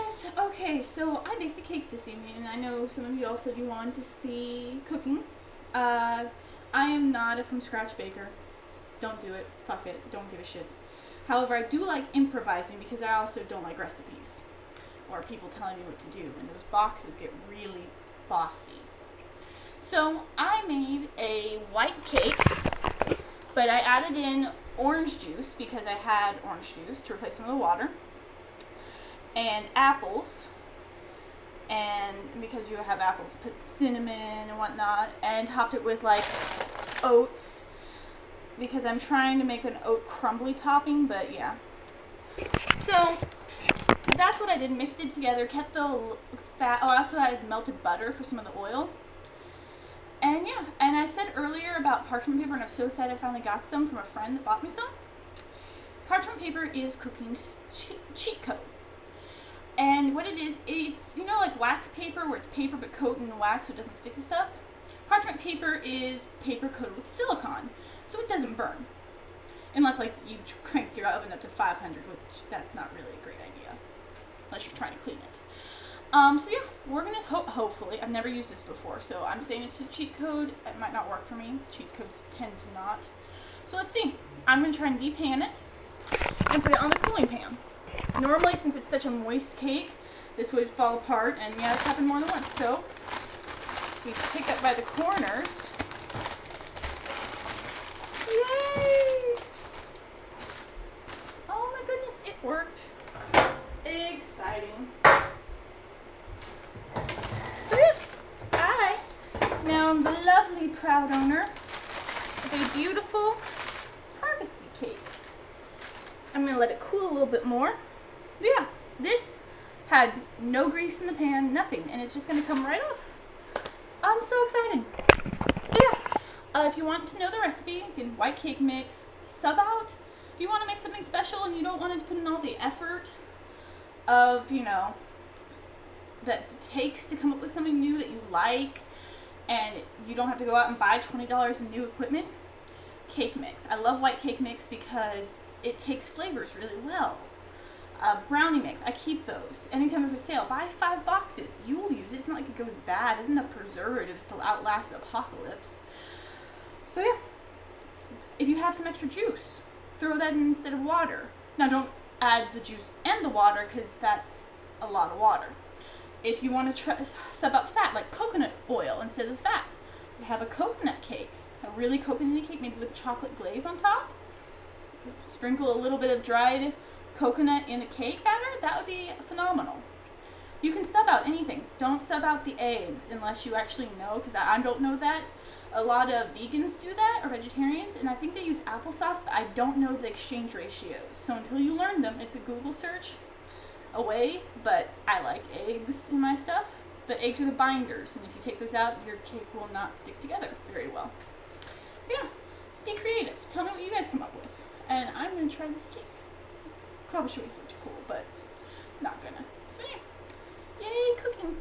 guys, okay, so I baked a cake this evening, and I know some of you all said you wanted to see cooking. I am not a from scratch baker. Don't do it. Fuck it. Don't give a shit. However, I do like improvising because I also don't like recipes or people telling me what to do, and those boxes get really bossy. So I made a white cake, but I added in orange juice because I had orange juice to replace some of the water, and apples, and because you have apples, put cinnamon and whatnot, and topped it with like oats because I'm trying to make an oat crumbly topping, but yeah. So that's what I did, mixed it together, kept the fat. Oh, I also added melted butter for some of the oil. And yeah, and I said earlier about parchment paper, and I'm so excited I finally got some from a friend that bought me some. Parchment paper is cooking's cheat code. And what it is, it's, you know, like wax paper, where it's paper but coated in wax so it doesn't stick to stuff. Parchment paper is paper coated with silicone, so it doesn't burn. Unless, like, you crank your oven up to 500, which that's not really a great idea, unless you're trying to clean it. So yeah, we're gonna hopefully, I've never used this before, so I'm saying it's a cheat code. It might not work for me. Cheat codes tend to not. So let's see. I'm gonna try and depan it and put it on the cooling pan. Normally, since it's such a moist cake, this would fall apart, and yeah, it's happened more than once. So we pick up by the corners. Yay! Oh my goodness, it worked. Exciting. So yeah, I now am the lovely proud owner of a beautiful harvesty cake. I'm going to let it cool a little bit more. But yeah, this had no grease in the pan, nothing, and it's just going to come right off. I'm so excited. So yeah, if you want to know the recipe, again, white cake mix, sub out. If you want to make something special and you don't want to put in all the effort of, you know, that it takes to come up with something new that you like, and you don't have to go out and buy $20 in new equipment, cake mix. I love white cake mix because it takes flavors really well. Brownie mix, I keep those. Anytime there's a sale, buy 5 boxes. You will use it. It's not like it goes bad. It isn't a preservatives to outlast the apocalypse. So yeah, if you have some extra juice, throw that in instead of water. Now don't add the juice and the water because that's a lot of water. If you want to sub out fat, like coconut oil instead of fat, you have a coconut cake, a really coconutty cake, maybe with chocolate glaze on top. Sprinkle a little bit of dried coconut in the cake batter. That would be phenomenal. You can sub out anything. Don't sub out the eggs unless you actually know, because I don't know that. A lot of vegans do that, or vegetarians, and I think they use applesauce, but I don't know the exchange ratios. So until you learn them, it's a Google search away, but I like eggs in my stuff. But eggs are the binders, and if you take those out, your cake will not stick together very well. But yeah, be creative. Tell me what you guys come up with. And I'm going to try this cake. Probably should wait for it to cool, but not gonna. So yeah, yay cooking.